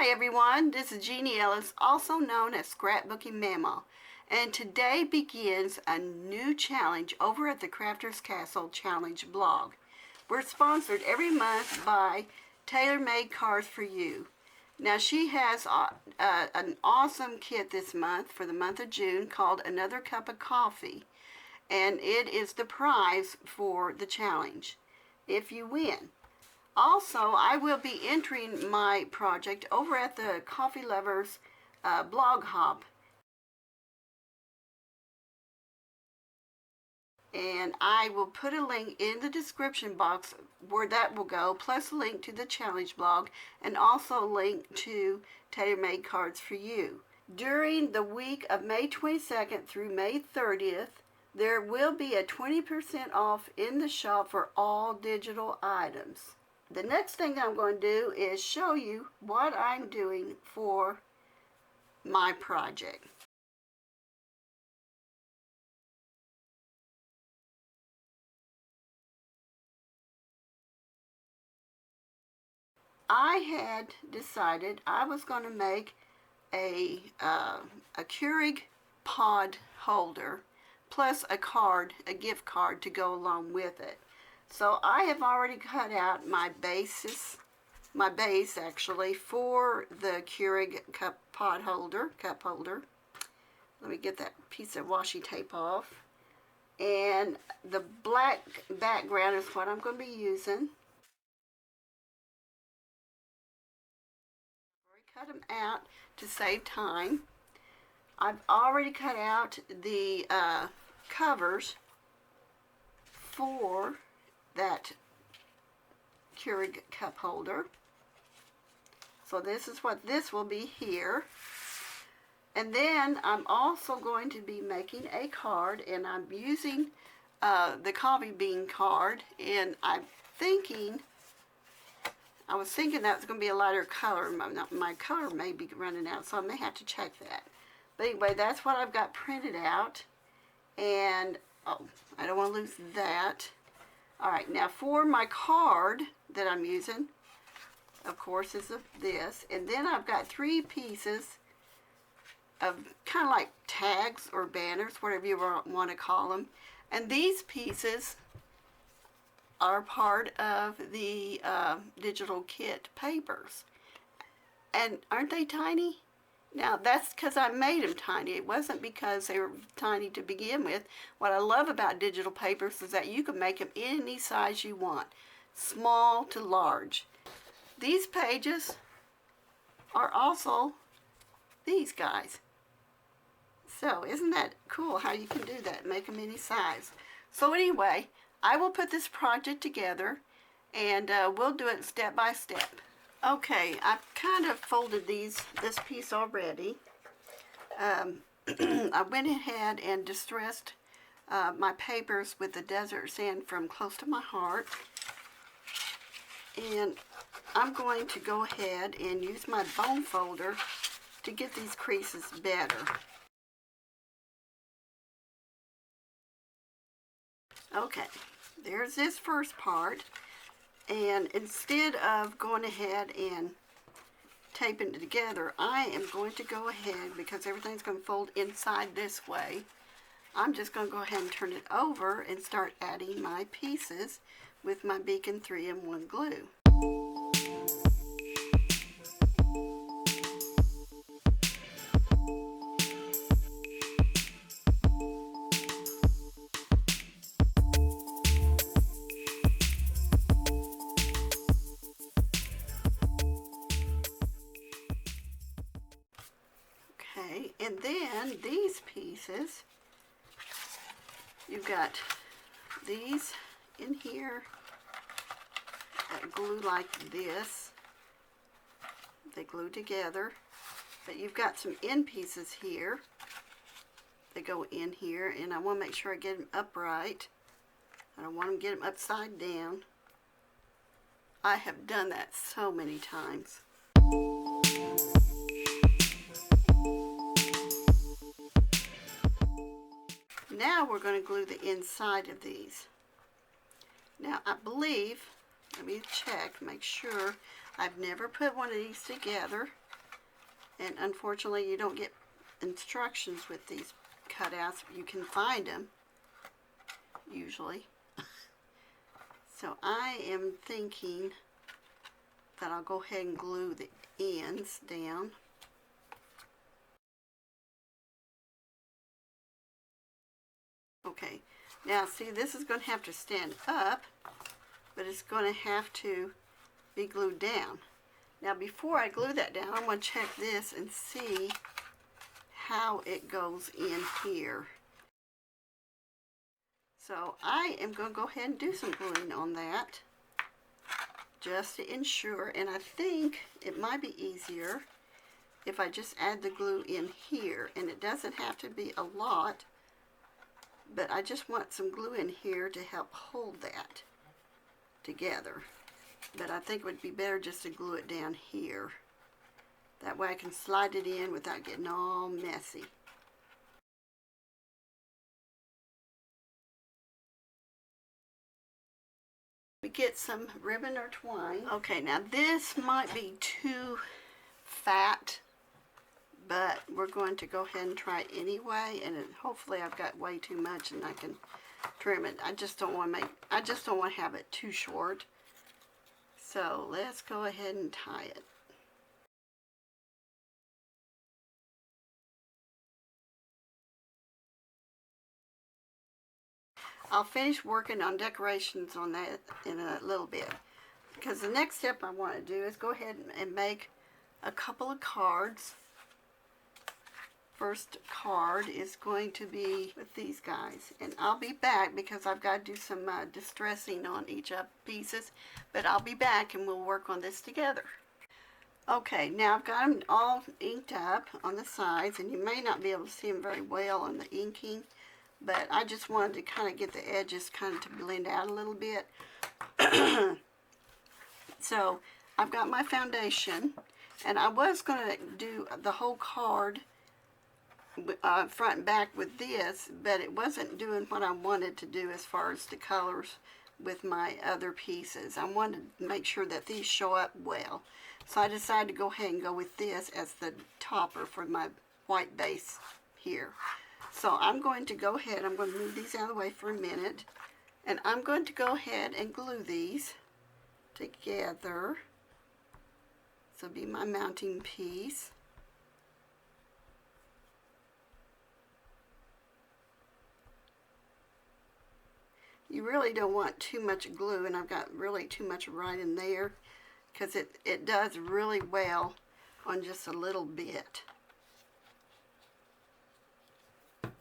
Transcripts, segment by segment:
Hi everyone, this is Jeannie Ellis, also known as Scrapbooking Mama, and today begins a new challenge over at the Crafters Castle Challenge blog. We're sponsored every month by Tailor Made Cards for You. Now she has an awesome kit this month for the month of June called Another Cup of Coffee, and it is the prize for the challenge if you win. Also, I will be entering my project over at the Coffee Lovers blog hop. And I will put a link in the description box where that will go, plus a link to the challenge blog, and also a link to Tailor Made Cards for You. During the week of May 22nd through May 30th, there will be a 20% off in the shop for all digital items. The next thing I'm going to do is show you what I'm doing for my project. I had decided I was going to make a Keurig pod holder plus a card, a gift card to go along with it. So I have already cut out my base actually for the Keurig cup holder. Let me get that piece of washi tape off. And the black background is what I'm going to be using. I've already cut them out to save time. I've already cut out the covers for that Keurig cup holder. So this is what this will be here. And then I'm also going to be making a card, and I'm using the coffee bean card, and I was thinking that was going to be a lighter color. My color may be running out, so I may have to check that. But anyway, that's what I've got printed out, and oh, I don't want to lose that. Alright, now for my card that I'm using, of course, is this. And then I've got 3 pieces of kind of like tags or banners, whatever you want to call them. And these pieces are part of the digital kit papers. And aren't they tiny? Now, that's because I made them tiny. It wasn't because they were tiny to begin with. What I love about digital papers is that you can make them any size you want, small to large. These pages are also these guys. So, isn't that cool how you can do that, make them any size? So anyway, I will put this project together, and we'll do it step by step. Okay, I've kind of folded this piece already. I went ahead and distressed my papers with the desert sand from Close to My Heart. And I'm going to go ahead and use my bone folder to get these creases better. Okay, there's this first part. And instead of going ahead and taping it together, I am going to go ahead, because everything's going to fold inside this way, I'm just going to go ahead and turn it over and start adding my pieces with my Beacon 3-in-1 glue. Okay, and then these pieces, you've got these in here that glue like this. They glue together, but you've got some end pieces here that go in here, and I want to make sure I get them upright. I don't want to get them upside down. I have done that so many times. Now we're going to glue the inside of these. Now I believe, let me check, make sure, I've never put one of these together. And unfortunately, you don't get instructions with these cutouts. You can find them, usually. So I am thinking that I'll go ahead and glue the ends down. Okay, now see, this is going to have to stand up, but it's going to have to be glued down. Now before I glue that down, I'm going to check this and see how it goes in here. So I am going to go ahead and do some gluing on that, just to ensure, and I think it might be easier if I just add the glue in here, and it doesn't have to be a lot, but I just want some glue in here to help hold that together. But I think it would be better just to glue it down here. That way I can slide it in without getting all messy. We get some ribbon or twine. Okay, now this might be too fat, but we're going to go ahead and try anyway, and hopefully I've got way too much and I can trim it. I just don't want to have it too short. So let's go ahead and tie it. I'll finish working on decorations on that in a little bit, because the next step I want to do is go ahead and make a couple of cards. First card is going to be with these guys, and I'll be back because I've got to do some distressing on each of the pieces, but I'll be back and we'll work on this together. Okay, now I've got them all inked up on the sides, and you may not be able to see them very well on the inking, but I just wanted to kind of get the edges kind of to blend out a little bit. So I've got my foundation, and I was going to do the whole card front and back with this, but it wasn't doing what I wanted to do as far as the colors with my other pieces. I wanted to make sure that these show up well. So I decided to go ahead and go with this as the topper for my white base here. So I'm going to go ahead, I'm going to move these out of the way for a minute, and I'm going to go ahead and glue these together. So be my mounting piece. You really don't want too much glue, and I've got really too much right in there, because it does really well on just a little bit.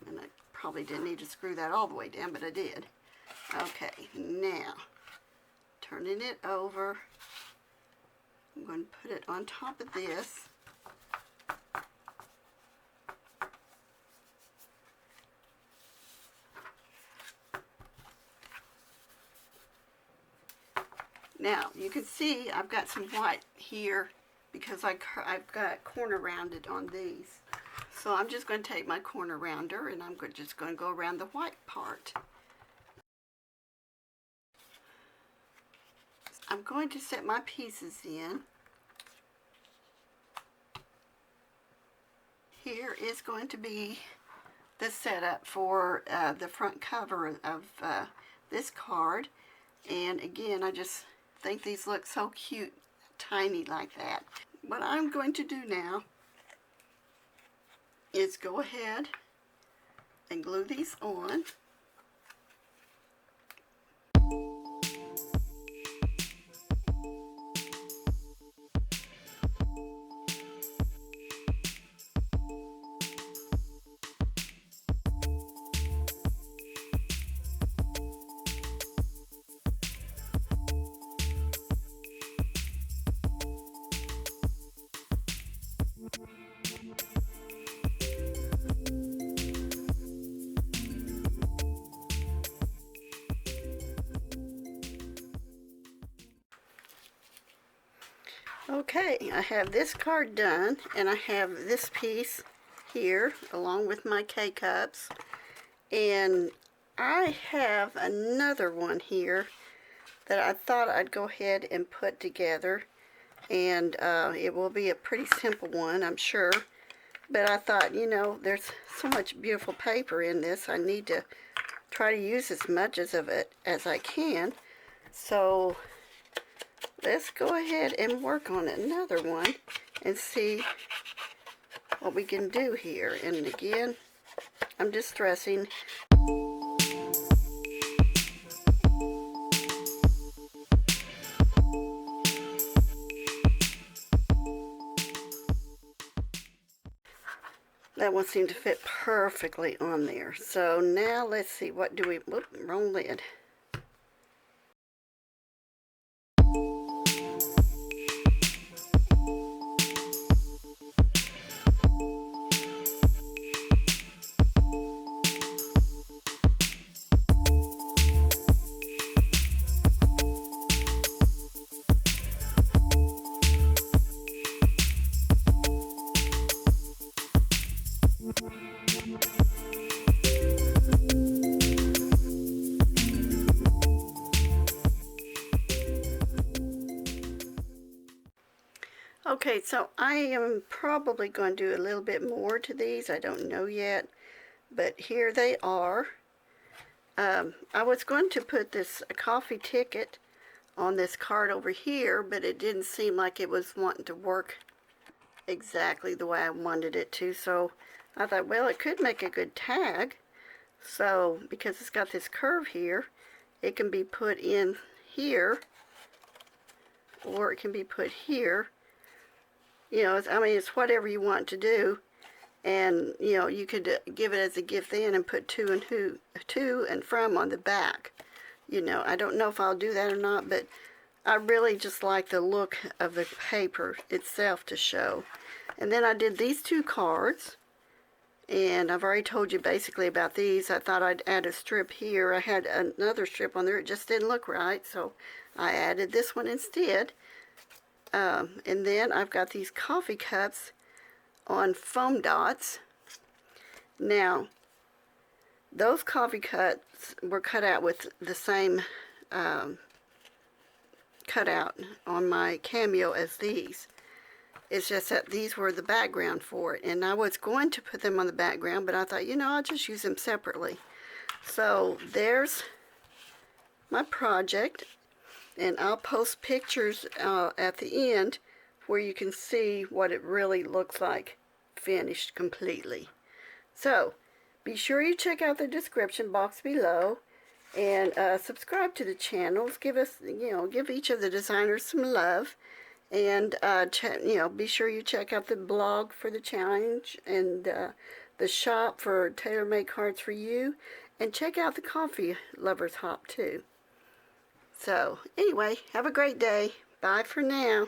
And I probably didn't need to screw that all the way down, but I did. Okay, now, turning it over, I'm going to put it on top of this. Now, you can see I've got some white here because I've got corner rounded on these. So I'm just going to take my corner rounder and I'm just going to go around the white part. I'm going to set my pieces in. Here is going to be the setup for the front cover of this card. And again, I just think these look so cute, tiny like that. What I'm going to do now is go ahead and glue these on. Okay, I have this card done, and I have this piece here along with my K-cups, and I have another one here that I thought I'd go ahead and put together, and it will be a pretty simple one, I'm sure. But I thought, you know, there's so much beautiful paper in this, I need to try to use as much of it as I can. So let's go ahead and work on another one and see what we can do here. And again, I'm just stressing. That one seemed to fit perfectly on there. So now let's see, what do we, whoop, wrong lid. Okay, so I am probably going to do a little bit more to these. I don't know yet, but here they are. I was going to put this coffee ticket on this card over here, but it didn't seem like it was wanting to work exactly the way I wanted it to. So I thought, well, it could make a good tag. So because it's got this curve here, it can be put in here, or it can be put here. You know, I mean, it's whatever you want to do. And, you know, you could give it as a gift then and put to and from on the back. You know, I don't know if I'll do that or not, but I really just like the look of the paper itself to show. And then I did these two cards. And I've already told you basically about these. I thought I'd add a strip here. I had another strip on there. It just didn't look right, so I added this one instead. And then I've got these coffee cups on foam dots. Now, those coffee cups were cut out with the same cutout on my Cameo as these. It's just that these were the background for it, and I was going to put them on the background, but I thought, you know, I'll just use them separately. So there's my project, and I'll post pictures at the end where you can see what it really looks like finished completely. So be sure you check out the description box below and subscribe to the channels. Give us, you know, give each of the designers some love. And, you know, be sure you check out the blog for the challenge and the shop for tailor-made cards for you. And check out the Coffee Lovers Hop, too. So, anyway, have a great day. Bye for now.